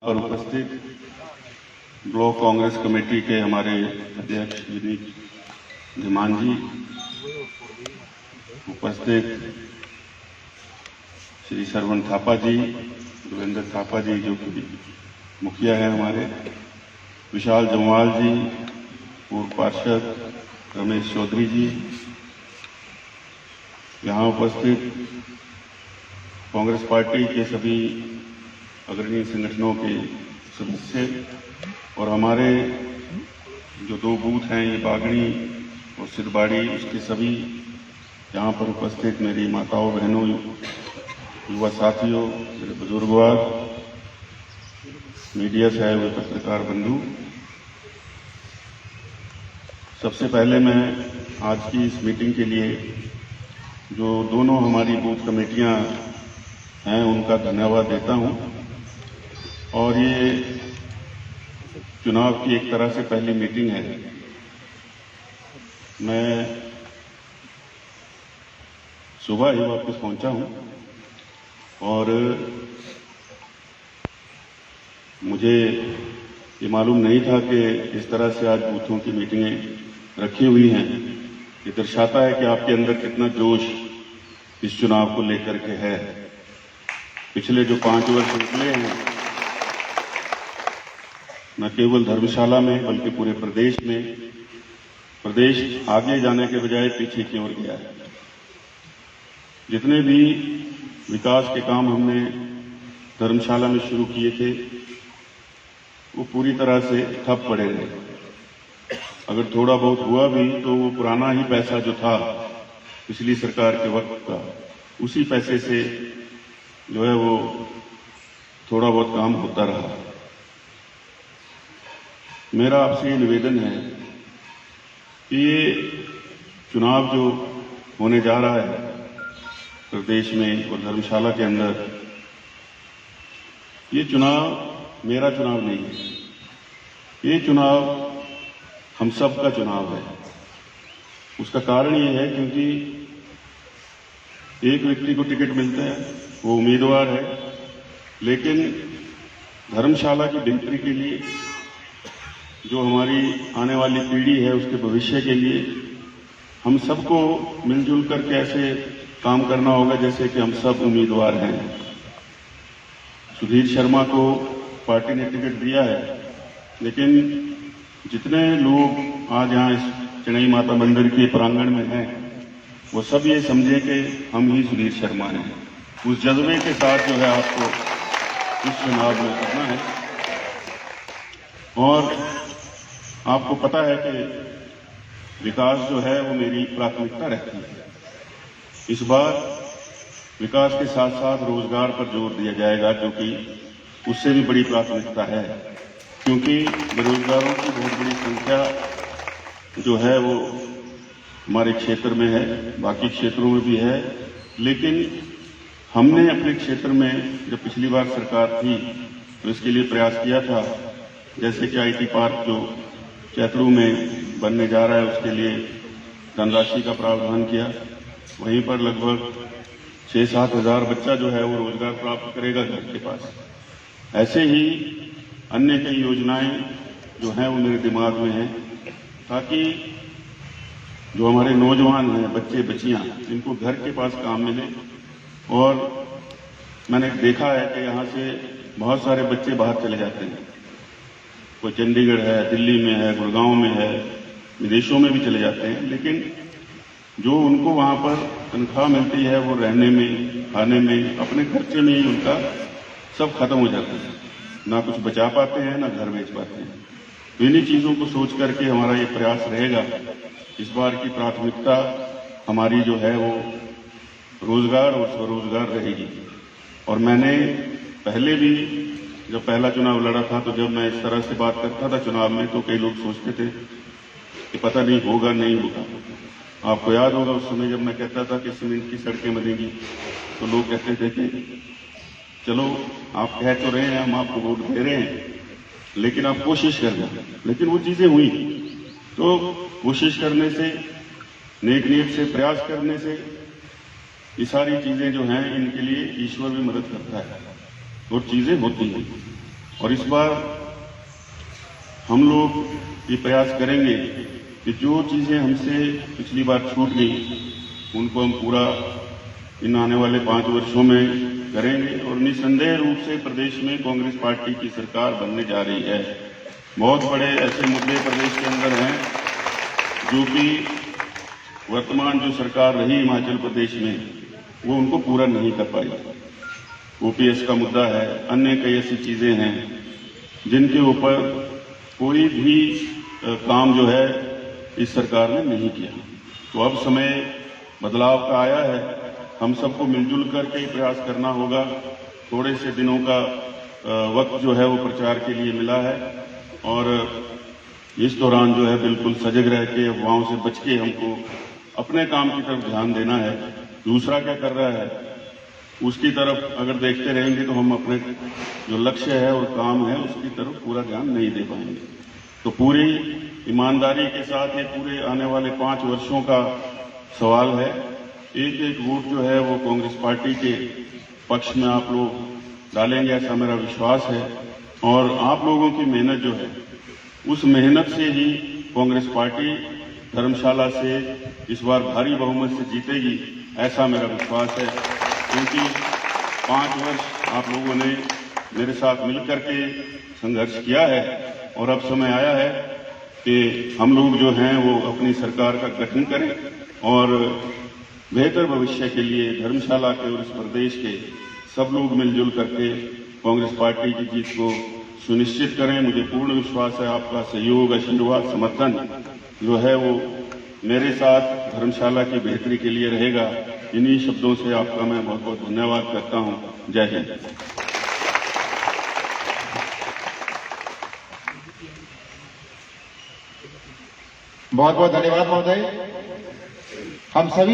और उपस्थित block Congress committee के हमारे अध्यक्ष विनीत धीमान जी, उपस्थित श्री सरवण थापा जी, देवेंद्र थापा जी जो कि मुखिया है हमारे, विशाल जमवाल जी, पूर्व पार्षद रमेश चौधरी जी, यहाँ उपस्थित कांग्रेस पार्टी के सभी अग्रणी संगठनों के सदस्य और हमारे जो दो बूथ हैं ये बागड़ी और सिरबाड़ी, उसके सभी यहाँ पर उपस्थित मेरी माताओं बहनों, युवा साथियों, मेरे बुजुर्गवार, मीडिया से आए हुए पत्रकार बंधु, सबसे पहले मैं आज की इस मीटिंग के लिए जो दोनों हमारी बूथ कमेटियां हैं उनका धन्यवाद देता हूं। और ये चुनाव की एक तरह से पहली मीटिंग है। मैं सुबह ही वापस पहुंचा हूं और मुझे ये मालूम नहीं था कि इस तरह से आज बूथों की मीटिंगें रखी हुई हैं। ये दर्शाता है कि आपके अंदर कितना जोश इस चुनाव को लेकर के है। पिछले जो 5 वर्ष निकले हैं, न केवल धर्मशाला में बल्कि पूरे प्रदेश में, प्रदेश आगे जाने के बजाय पीछे की ओर गया है। जितने भी विकास के काम हमने धर्मशाला में शुरू किए थे वो पूरी तरह से ठप पड़े रहे। अगर थोड़ा बहुत हुआ भी तो वो पुराना ही पैसा जो था पिछली सरकार के वक्त का, उसी पैसे से जो है वो थोड़ा बहुत काम होता रहा। मेरा आपसे ये निवेदन है कि ये चुनाव जो होने जा रहा है प्रदेश में और धर्मशाला के अंदर, ये चुनाव मेरा चुनाव नहीं है। ये चुनाव हम सब का चुनाव है। उसका कारण ये है क्योंकि एक व्यक्ति को टिकट मिलता है, वो उम्मीदवार है, लेकिन धर्मशाला की बेहतरी के लिए, जो हमारी आने वाली पीढ़ी है उसके भविष्य के लिए हम सबको मिलजुल करके ऐसे काम करना होगा जैसे कि हम सब उम्मीदवार हैं। सुधीर शर्मा को पार्टी ने टिकट दिया है, लेकिन जितने लोग आज यहाँ इस चेन्नई माता मंदिर के प्रांगण में हैं वो सब ये समझे कि हम ही सुधीर शर्मा हैं। उस जज्बे के साथ जो है आपको इस चुनाव में करना है। और आपको पता है कि विकास जो है वो मेरी प्राथमिकता रहती है। इस बार विकास के साथ साथ रोजगार पर जोर दिया जाएगा, क्योंकि उससे भी बड़ी प्राथमिकता है, क्योंकि बेरोजगारों की बहुत बड़ी संख्या जो है वो हमारे क्षेत्र में है, बाकी क्षेत्रों में भी है। लेकिन हमने अपने क्षेत्र में जब पिछली बार सरकार थी तो इसके लिए प्रयास किया था, जैसे कि आईटी पार्क जो चैतरू में बनने जा रहा है उसके लिए धनराशि का प्रावधान किया। वहीं पर लगभग 6-7 हज़ार बच्चा जो है वो रोजगार प्राप्त करेगा घर के पास। ऐसे ही अन्य कई योजनाएं जो हैं वो मेरे दिमाग में हैं, ताकि जो हमारे नौजवान हैं, बच्चे बच्चियां, जिनको घर के पास काम मिले। और मैंने देखा है कि यहाँ से बहुत सारे बच्चे बाहर चले जाते हैं, कोई चंडीगढ़ है, दिल्ली में है, गुड़गांव में है, विदेशों में भी चले जाते हैं, लेकिन जो उनको वहां पर तनख्वाह मिलती है वो रहने में, खाने में, अपने खर्चे में ही उनका सब खत्म हो जाता है। ना कुछ बचा पाते हैं, ना घर बेच पाते हैं। तो इन्हीं चीजों को सोच करके हमारा ये प्रयास रहेगा। इस बार की प्राथमिकता हमारी जो है वो रोजगार और स्वरोजगार रहेगी। और मैंने पहले भी जब पहला चुनाव लड़ा था तो जब मैं इस तरह से बात करता था चुनाव में तो कई लोग सोचते थे कि पता नहीं होगा नहीं होगा। आपको याद होगा उस समय जब मैं कहता था कि सीमेंट की सड़कें बनेगी तो लोग कहते थे कि चलो आप कह तो रहे हैं, हम आपको वोट दे रहे हैं, लेकिन आप कोशिश करना। लेकिन वो चीजें हुई। तो कोशिश करने से, नेक नीयत से प्रयास करने से ये सारी चीजें जो हैं इनके लिए ईश्वर भी मदद करता है और चीजें होती हैं। और इस बार हम लोग ये प्रयास करेंगे कि जो चीजें हमसे पिछली बार छूट गई उनको हम पूरा इन आने वाले 5 वर्षों में करेंगे और निसंदेह रूप से प्रदेश में कांग्रेस पार्टी की सरकार बनने जा रही है। बहुत बड़े ऐसे मुद्दे प्रदेश के अंदर हैं जो कि वर्तमान जो सरकार रही हिमाचल प्रदेश में वो उनको पूरा नहीं कर पाई। ओपीएस का मुद्दा है, अन्य कई ऐसी चीजें हैं जिनके ऊपर कोई भी काम जो है इस सरकार ने नहीं किया। तो अब समय बदलाव का आया है, हम सबको मिलजुल करके प्रयास करना होगा। थोड़े से दिनों का वक्त जो है वो प्रचार के लिए मिला है और इस दौरान जो है बिल्कुल सजग रह के अफवाहों से बच के हमको अपने काम की तरफ ध्यान देना है। दूसरा क्या कर रहा है उसकी तरफ अगर देखते रहेंगे तो हम अपने जो लक्ष्य है और काम है उसकी तरफ पूरा ध्यान नहीं दे पाएंगे। तो पूरी ईमानदारी के साथ ये पूरे आने वाले 5 वर्षों का सवाल है। एक एक वोट जो है वो कांग्रेस पार्टी के पक्ष में आप लोग डालेंगे, ऐसा मेरा विश्वास है। और आप लोगों की मेहनत जो है उस मेहनत से ही कांग्रेस पार्टी धर्मशाला से इस बार भारी बहुमत से जीतेगी, ऐसा मेरा विश्वास है। क्योंकि 5 वर्ष आप लोगों ने मेरे साथ मिलकर के संघर्ष किया है और अब समय आया है कि हम लोग जो हैं वो अपनी सरकार का गठन करें और बेहतर भविष्य के लिए धर्मशाला के और इस प्रदेश के सब लोग मिलजुल करके कांग्रेस पार्टी की जीत को सुनिश्चित करें। मुझे पूर्ण विश्वास है आपका सहयोग, आशीर्वाद, समर्थन जो है वो मेरे साथ धर्मशाला की बेहतरी के लिए रहेगा। इन्हीं शब्दों से आपका मैं बहुत बहुत धन्यवाद करता हूं। जय हिंद। बहुत बहुत धन्यवाद महोदय। हम सभी